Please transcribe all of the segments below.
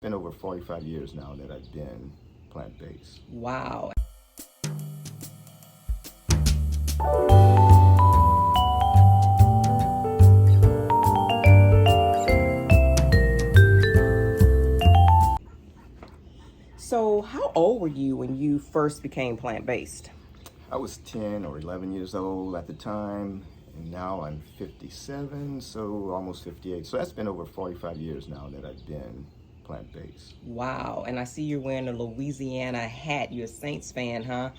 Been over 45 years now that I've been plant-based. Wow. So, how old were you when you first became plant-based? I was 10 or 11 years old at the time, and now I'm 57, so almost 58. So that's been over 45 years now that I've been plant-based. Wow. And I see you're wearing a Louisiana hat. You're a Saints fan, huh?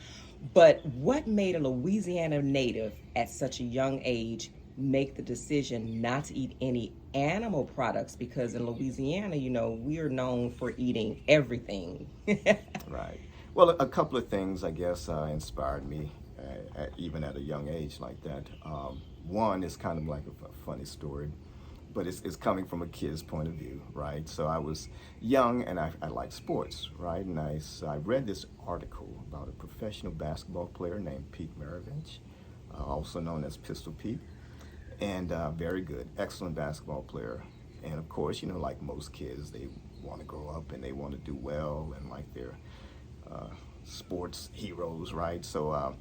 But what made a Louisiana native at such a young age make the decision not to eat any animal products? Because in Louisiana, we are known for eating everything. Right. Well, a couple of things, I guess, inspired me, even at a young age like that. One is kind of like a funny story, but it's coming from a kid's point of view, right? So I was young and I liked sports, right? And I read this article about a professional basketball player named Pete Maravich, also known as Pistol Pete, and very good, excellent basketball player. And of course, like most kids, they want to grow up and they want to do well and like their sports heroes, right? So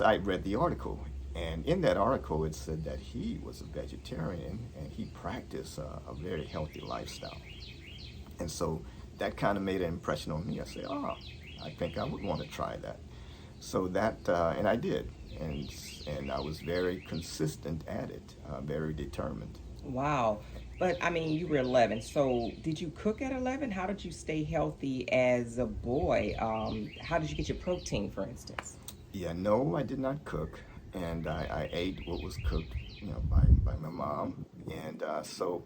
I read the article, and in that article it said that he was a vegetarian and he practiced a very healthy lifestyle. And so that kind of made an impression on me. I said, I think I would want to try that. So and I did, and I was very consistent at it, very determined. Wow. But I mean, you were 11. So did you cook at 11? How did you stay healthy as a boy? How did you get your protein, for instance? Yeah, no, I did not cook, and I ate what was cooked, by my mom. And so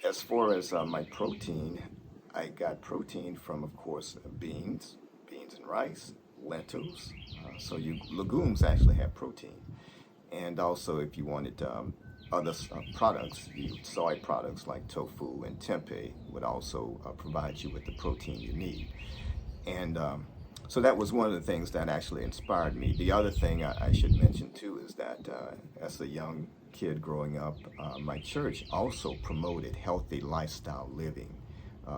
as far as my protein, I got protein from, of course, beans and rice, lentils. Legumes actually have protein. And also, if you wanted other products, soy products like tofu and tempeh would also provide you with the protein you need. And so that was one of the things that actually inspired me. The other thing I should mention too is that as a young kid growing up, my church also promoted healthy lifestyle living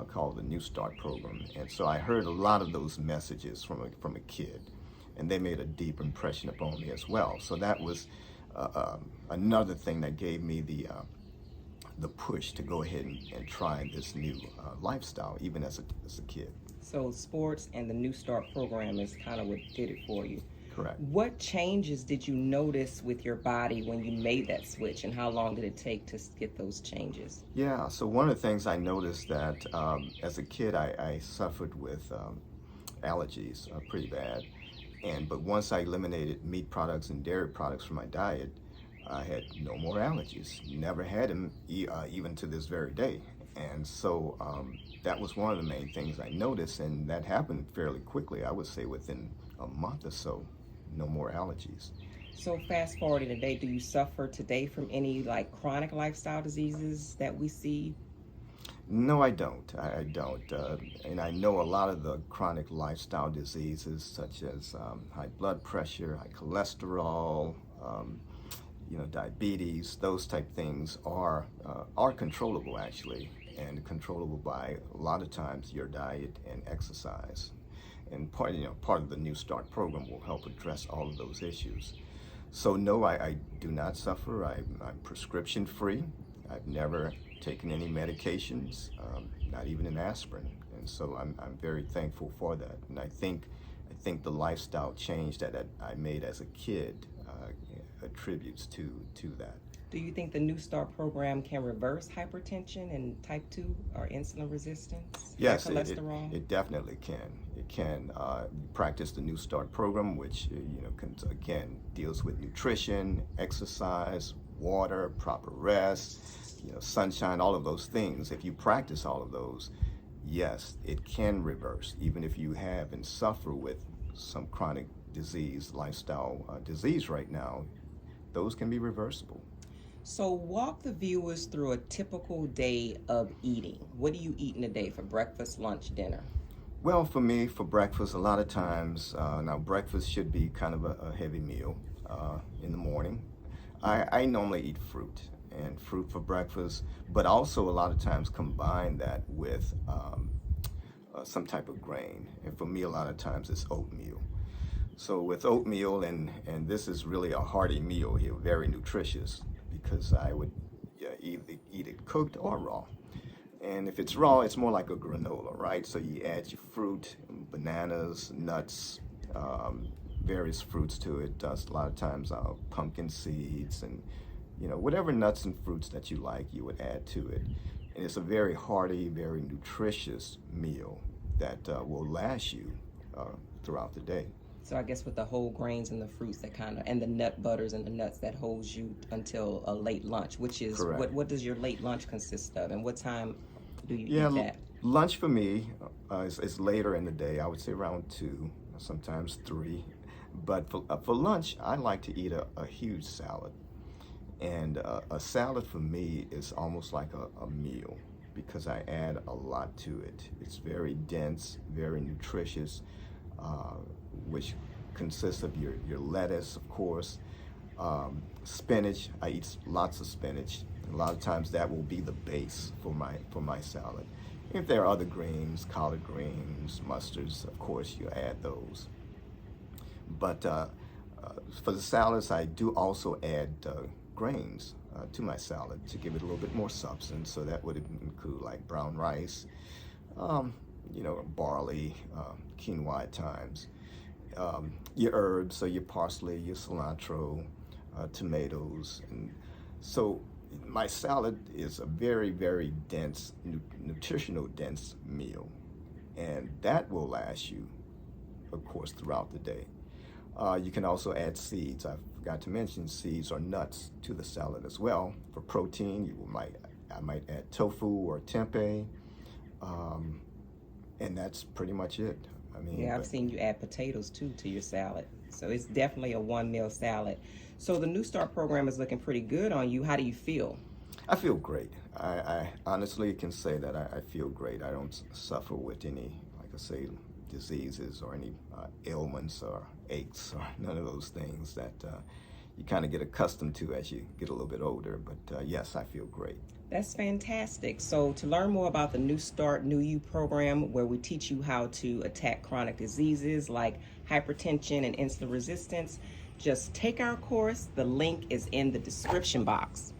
called the NEWSTART program. And so I heard a lot of those messages from a kid, and they made a deep impression upon me as well. So that was another thing that gave me the push to go ahead and try this new lifestyle, even as a kid. So sports and the NEWSTART program is kind of what did it for you. Correct. What changes did you notice with your body when you made that switch, and how long did it take to get those changes? Yeah, so one of the things I noticed that as a kid I suffered with allergies pretty bad. But once I eliminated meat products and dairy products from my diet, I had no more allergies. Never had them, even to this very day. And so that was one of the main things I noticed, and that happened fairly quickly. I would say within a month or so, no more allergies. So fast forwarding today, do you suffer today from any chronic lifestyle diseases that we see? No, I don't. I don't. And I know a lot of the chronic lifestyle diseases such as high blood pressure, high cholesterol, diabetes, those type things are controllable actually, and controllable by a lot of times your diet and exercise. And part of the NEWSTART program will help address all of those issues. So no, I do not suffer. I'm prescription free. I've never taken any medications, not even an aspirin, and so I'm very thankful for that. And I think the lifestyle change that I made as a kid attributes to that. Do you think the NEWSTART program can reverse hypertension and type 2 or insulin resistance? Yes, cholesterol? it definitely can. It can practice the NEWSTART program, which again deals with nutrition, exercise, water, proper rest, sunshine, all of those things. If you practice all of those, yes, it can reverse. Even if you have and suffer with some chronic disease, lifestyle disease right now, those can be reversible. So walk the viewers through a typical day of eating. What do you eat in a day for breakfast, lunch, dinner? Well, for me, for breakfast, a lot of times, now breakfast should be kind of a heavy meal in the morning. I normally eat fruit, and fruit for breakfast, but also a lot of times combine that with some type of grain. And for me, a lot of times it's oatmeal. So with oatmeal, and this is really a hearty meal here, very nutritious, because I would either eat it cooked or raw. And if it's raw, it's more like a granola, right? So you add your fruit, bananas, nuts, various fruits to it. A lot of times pumpkin seeds and whatever nuts and fruits that you like, you would add to it. And it's a very hearty, very nutritious meal that will last you throughout the day. So I guess with the whole grains and the fruits that and the nut butters and the nuts, that holds you until a late lunch, which is correct. What does your late lunch consist of, and what time do you eat that? Lunch for me is later in the day. I would say around 2, sometimes 3. But for lunch, I like to eat a huge salad. And a salad for me is almost like a meal, because I add a lot to it. It's very dense, very nutritious, which consists of your lettuce, of course, spinach. I eat lots of spinach. A lot of times that will be the base for my salad. If there are other greens, collard greens, mustards, of course you add those. But for the salads, I do also add grains to my salad to give it a little bit more substance. So that would include like brown rice, barley, quinoa at times, your herbs, so your parsley, your cilantro, tomatoes. And so my salad is a very, very dense, nutritional dense meal. And that will last you, of course, throughout the day. You can also add seeds. I forgot to mention seeds or nuts to the salad as well. For protein, I might add tofu or tempeh, and that's pretty much it. I've seen you add potatoes too to your salad, so it's definitely a one-meal salad. So the New Start program is looking pretty good on you. How do you feel? I feel great. I honestly can say that I feel great. I don't suffer with any, like I say, diseases or any ailments or aches or none of those things that you kind of get accustomed to as you get a little bit older. But yes, I feel great. That's fantastic. So to learn more about the New Start New You program, where we teach you how to attack chronic diseases like hypertension and insulin resistance, just take our course. The link is in the description box.